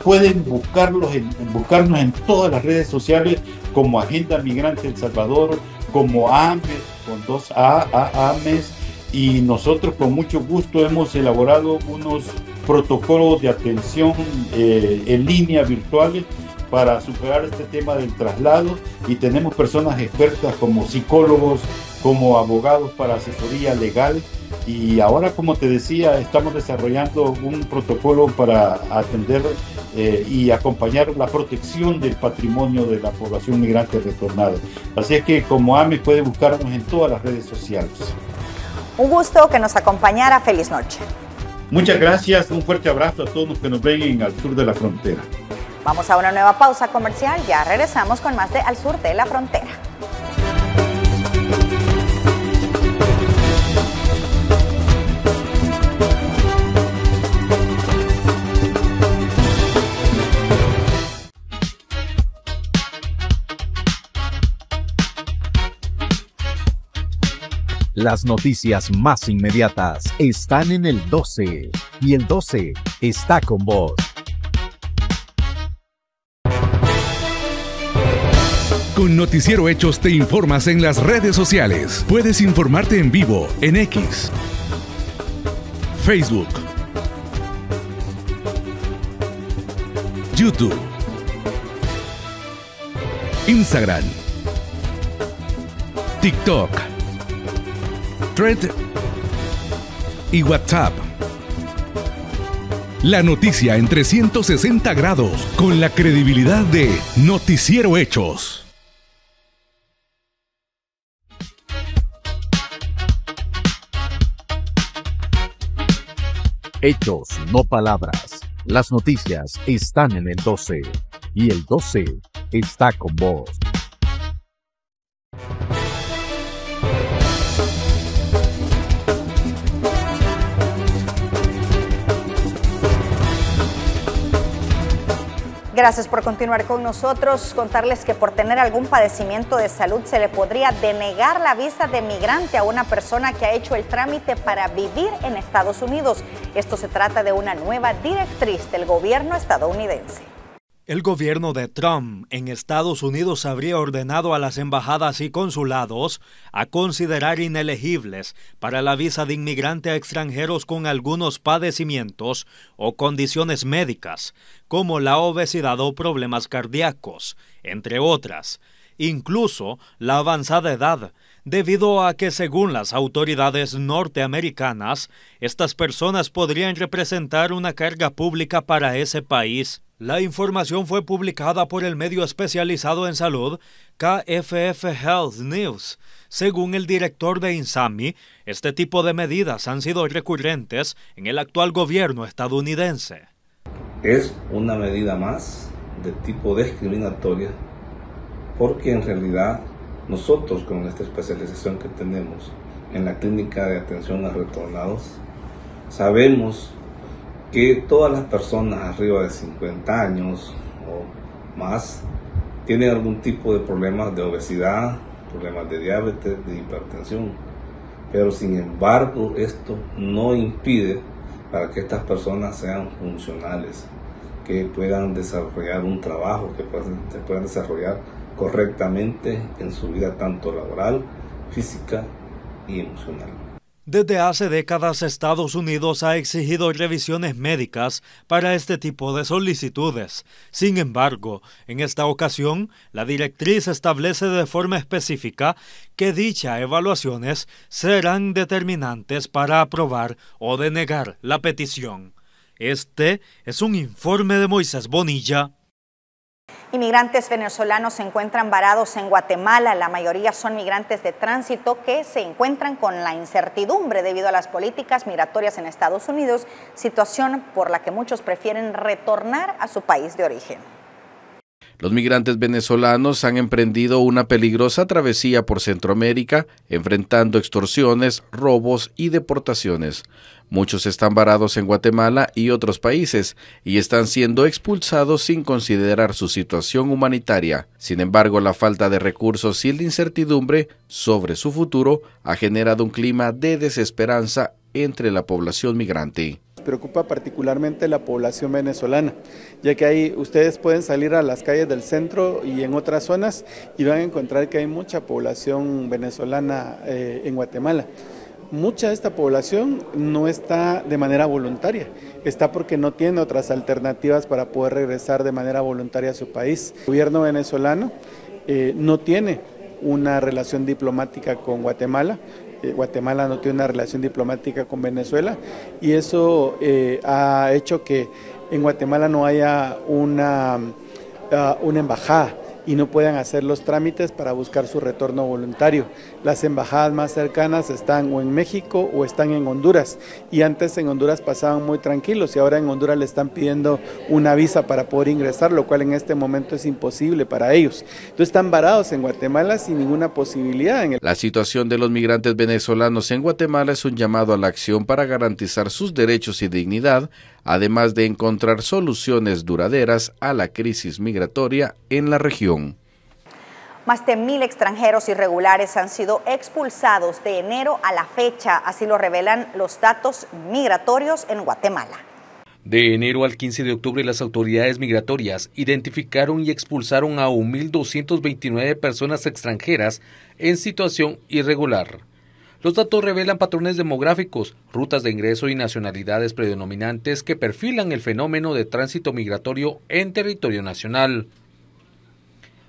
Pueden buscarnos en todas las redes sociales como Agenda Migrante El Salvador, como AMES, con 2 AMES, y nosotros con mucho gusto hemos elaborado unos protocolos de atención en línea virtuales para superar este tema del traslado, y tenemos personas expertas como psicólogos, como abogados para asesoría legal, y ahora, como te decía, estamos desarrollando un protocolo para atender y acompañar la protección del patrimonio de la población migrante retornada. Así es que como AME puede buscarnos en todas las redes sociales. Un gusto que nos acompañara. Feliz noche. Muchas gracias, un fuerte abrazo a todos los que nos ven al sur de la frontera. Vamos a una nueva pausa comercial, ya regresamos con más de Al Sur de la Frontera. Las noticias más inmediatas están en el 12 y el 12 está con vos. Con Noticiero Hechos te informas en las redes sociales. Puedes informarte en vivo en X, Facebook, YouTube, Instagram, TikTok, Thread y WhatsApp. La noticia en 360 grados con la credibilidad de Noticiero Hechos. Hechos, no palabras. Las noticias están en el 12 y el 12 está con vos. Gracias por continuar con nosotros. Contarles que por tener algún padecimiento de salud se le podría denegar la visa de migrante a una persona que ha hecho el trámite para vivir en Estados Unidos. Esto se trata de una nueva directriz del gobierno estadounidense. El gobierno de Trump en Estados Unidos habría ordenado a las embajadas y consulados a considerar inelegibles para la visa de inmigrante a extranjeros con algunos padecimientos o condiciones médicas, como la obesidad o problemas cardíacos, entre otras. Incluso la avanzada edad debido a que según las autoridades norteamericanas, estas personas podrían representar una carga pública para ese país. La información fue publicada por el medio especializado en salud KFF Health News. Según el director de INSAMI, este tipo de medidas han sido recurrentes en el actual gobierno estadounidense. Es una medida más de tipo discriminatoria porque en realidad nosotros con esta especialización que tenemos en la clínica de atención a retornados sabemos que todas las personas arriba de 50 años o más tienen algún tipo de problemas de obesidad, problemas de diabetes, de hipertensión, pero sin embargo esto no impide para que estas personas sean funcionales, que puedan desarrollar un trabajo, que se puedan desarrollar correctamente en su vida tanto laboral, física y emocional. Desde hace décadas, Estados Unidos ha exigido revisiones médicas para este tipo de solicitudes. Sin embargo, en esta ocasión, la directriz establece de forma específica que dichas evaluaciones serán determinantes para aprobar o denegar la petición. Este es un informe de Moisés Bonilla. Inmigrantes venezolanos se encuentran varados en Guatemala. La mayoría son migrantes de tránsito que se encuentran con la incertidumbre debido a las políticas migratorias en Estados Unidos, situación por la que muchos prefieren retornar a su país de origen. Los migrantes venezolanos han emprendido una peligrosa travesía por Centroamérica, enfrentando extorsiones, robos y deportaciones. Muchos están varados en Guatemala y otros países y están siendo expulsados sin considerar su situación humanitaria. Sin embargo, la falta de recursos y la incertidumbre sobre su futuro ha generado un clima de desesperanza entre la población migrante. Preocupa particularmente la población venezolana, ya que ahí ustedes pueden salir a las calles del centro y en otras zonas y van a encontrar que hay mucha población venezolana en Guatemala. Mucha de esta población no está de manera voluntaria, está porque no tiene otras alternativas para poder regresar de manera voluntaria a su país. El gobierno venezolano no tiene una relación diplomática con Guatemala. Guatemala no tiene una relación diplomática con Venezuela y eso ha hecho que en Guatemala no haya una embajada y no puedan hacer los trámites para buscar su retorno voluntario. Las embajadas más cercanas están o en México o están en Honduras y antes en Honduras pasaban muy tranquilos y ahora en Honduras le están pidiendo una visa para poder ingresar, lo cual en este momento es imposible para ellos. Entonces están varados en Guatemala sin ninguna posibilidad. La situación de los migrantes venezolanos en Guatemala es un llamado a la acción para garantizar sus derechos y dignidad, además de encontrar soluciones duraderas a la crisis migratoria en la región. Más de 1,000 extranjeros irregulares han sido expulsados de enero a la fecha, así lo revelan los datos migratorios en Guatemala. De enero al 15 de octubre, las autoridades migratorias identificaron y expulsaron a 1,229 personas extranjeras en situación irregular. Los datos revelan patrones demográficos, rutas de ingreso y nacionalidades predominantes que perfilan el fenómeno de tránsito migratorio en territorio nacional.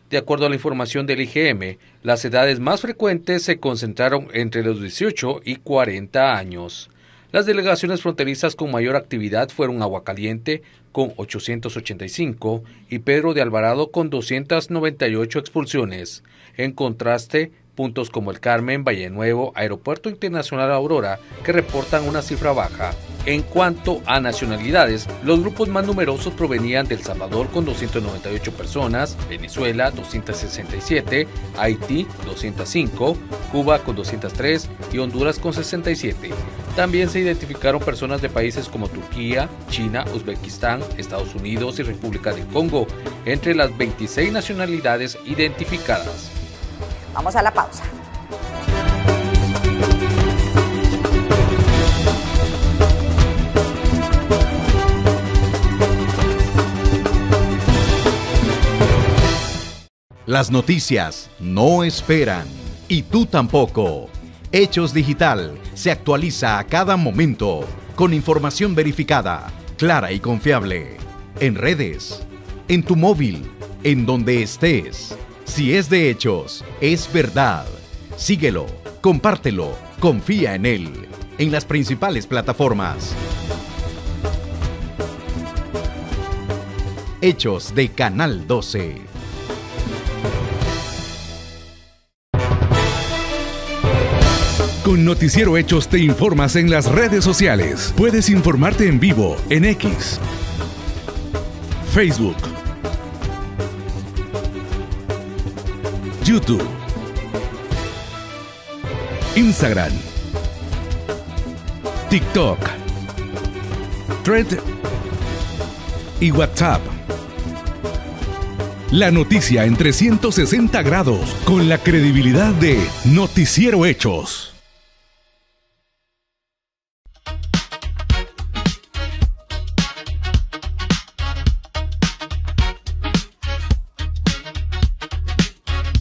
De acuerdo a la información del IGM, las edades más frecuentes se concentraron entre los 18 y 40 años. Las delegaciones fronterizas con mayor actividad fueron Aguacaliente, con 885, y Pedro de Alvarado, con 298 expulsiones. En contraste, puntos como El Carmen, Valle Nuevo, Aeropuerto Internacional Aurora, que reportan una cifra baja. En cuanto a nacionalidades, los grupos más numerosos provenían de El Salvador con 298 personas, Venezuela 267, Haití 205, Cuba con 203 y Honduras con 67. También se identificaron personas de países como Turquía, China, Uzbekistán, Estados Unidos y República del Congo, entre las 26 nacionalidades identificadas. Vamos a la pausa. Las noticias no esperan y tú tampoco. Hechos Digital se actualiza a cada momento con información verificada, clara y confiable. En redes, en tu móvil, en donde estés. Si es de Hechos, es verdad. Síguelo, compártelo, confía en él. En las principales plataformas. Hechos de Canal 12. Con Noticiero Hechos te informas en las redes sociales. Puedes informarte en vivo en X, Facebook, YouTube, Instagram, TikTok, Thread y WhatsApp. La noticia en 360 grados con la credibilidad de Noticiero Hechos.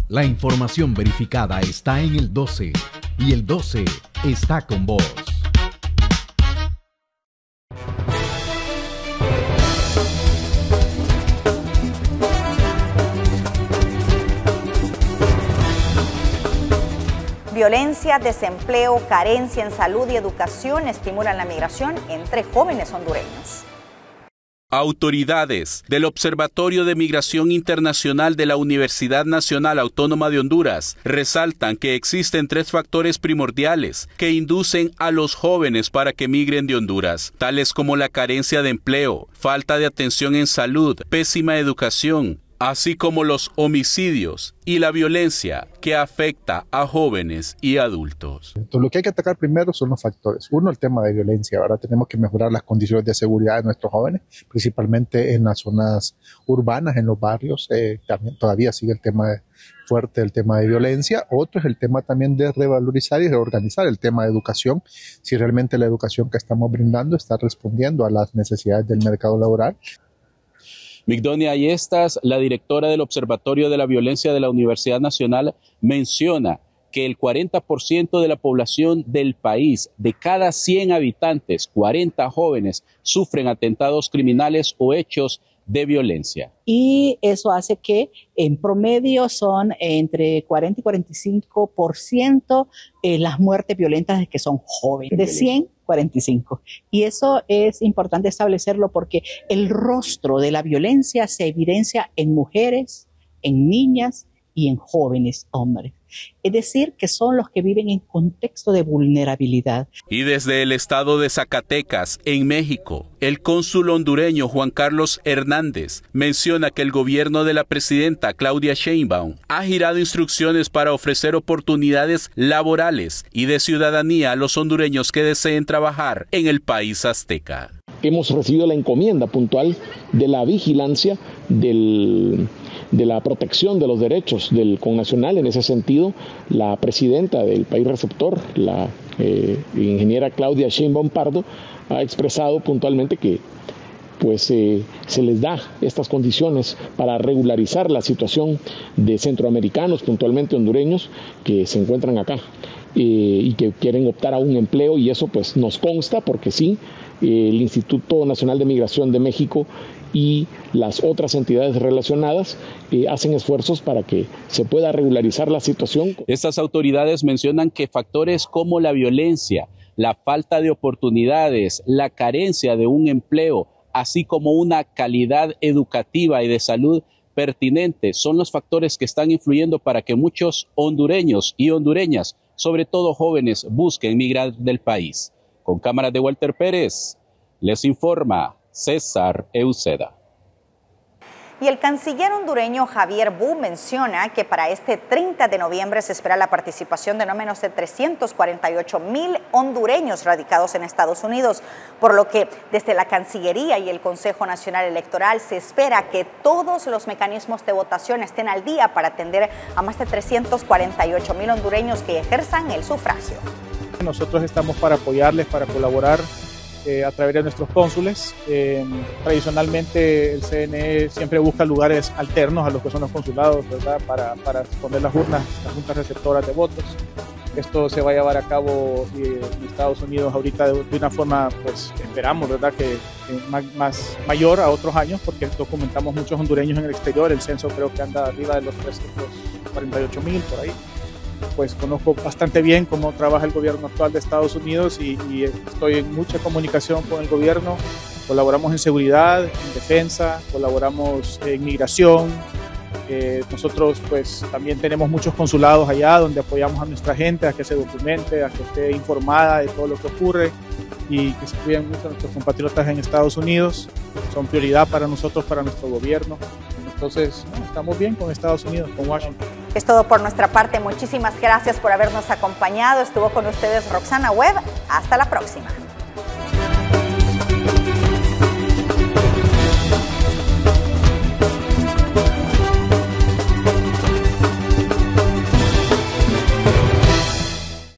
La información verificada está en el 12 y el 12 está con vos. Violencia, desempleo, carencia en salud y educación estimulan la migración entre jóvenes hondureños. Autoridades del Observatorio de Migración Internacional de la Universidad Nacional Autónoma de Honduras resaltan que existen 3 factores primordiales que inducen a los jóvenes para que migren de Honduras, tales como la carencia de empleo, falta de atención en salud, pésima educación, así como los homicidios y la violencia que afecta a jóvenes y adultos. Entonces, lo que hay que atacar primero son los factores. Uno, el tema de violencia, ¿verdad? Tenemos que mejorar las condiciones de seguridad de nuestros jóvenes, principalmente en las zonas urbanas, en los barrios. También todavía sigue el tema fuerte, el tema de violencia. Otro es el tema también de revalorizar y reorganizar el tema de educación. Si realmente la educación que estamos brindando está respondiendo a las necesidades del mercado laboral. Migdonia Ayestas, la directora del Observatorio de la Violencia de la Universidad Nacional, menciona que el 40% de la población del país, de cada 100 habitantes, 40 jóvenes, sufren atentados criminales o hechos de violencia. Y eso hace que en promedio son entre 40 y 45% las muertes violentas que son jóvenes, de 100, 45. Y eso es importante establecerlo porque el rostro de la violencia se evidencia en mujeres, en niñas y en jóvenes hombres. Es decir, que son los que viven en contexto de vulnerabilidad. Y desde el estado de Zacatecas, en México, el cónsul hondureño Juan Carlos Hernández menciona que el gobierno de la presidenta Claudia Sheinbaum ha girado instrucciones para ofrecer oportunidades laborales y de ciudadanía a los hondureños que deseen trabajar en el país azteca. Hemos recibido la encomienda puntual de la vigilancia de la protección de los derechos del connacional. En ese sentido, la presidenta del país receptor, la ingeniera Claudia Sheinbaum Pardo, ha expresado puntualmente que se les da estas condiciones para regularizar la situación de centroamericanos, puntualmente hondureños, que se encuentran acá y que quieren optar a un empleo, y eso pues nos consta porque sí, el Instituto Nacional de Migración de México y las otras entidades relacionadas hacen esfuerzos para que se pueda regularizar la situación. Estas autoridades mencionan que factores como la violencia, la falta de oportunidades, la carencia de un empleo, así como una calidad educativa y de salud pertinente, son los factores que están influyendo para que muchos hondureños y hondureñas, sobre todo jóvenes, busquen migrar del país. Con cámaras de Walter Pérez, les informa César Euseda. Y el canciller hondureño Javier Bu menciona que para este 30 de noviembre se espera la participación de no menos de 348,000 hondureños radicados en Estados Unidos, por lo que desde la Cancillería y el Consejo Nacional Electoral se espera que todos los mecanismos de votación estén al día para atender a más de 348,000 hondureños que ejerzan el sufragio. Nosotros estamos para apoyarles, para colaborar a través de nuestros cónsules. Tradicionalmente el CNE siempre busca lugares alternos a los que son los consulados, ¿verdad? Para poner las juntas receptoras de votos. Esto se va a llevar a cabo en Estados Unidos ahorita de una forma, pues esperamos, ¿verdad? que más mayor a otros años, porque documentamos muchos hondureños en el exterior. El censo creo que anda arriba de los 348,000 por ahí. pues conozco bastante bien cómo trabaja el gobierno actual de Estados Unidos y estoy en mucha comunicación con el gobierno. Colaboramos en seguridad, en defensa, colaboramos en migración. Nosotros pues también tenemos muchos consulados allá donde apoyamos a nuestra gente a que se documente, a que esté informada de todo lo que ocurre y que se cuiden mucho a nuestros compatriotas en Estados Unidos. Son prioridad para nosotros, para nuestro gobierno. Entonces, estamos bien con Estados Unidos, con Washington. Es todo por nuestra parte. Muchísimas gracias por habernos acompañado. Estuvo con ustedes Roxana Webb. Hasta la próxima.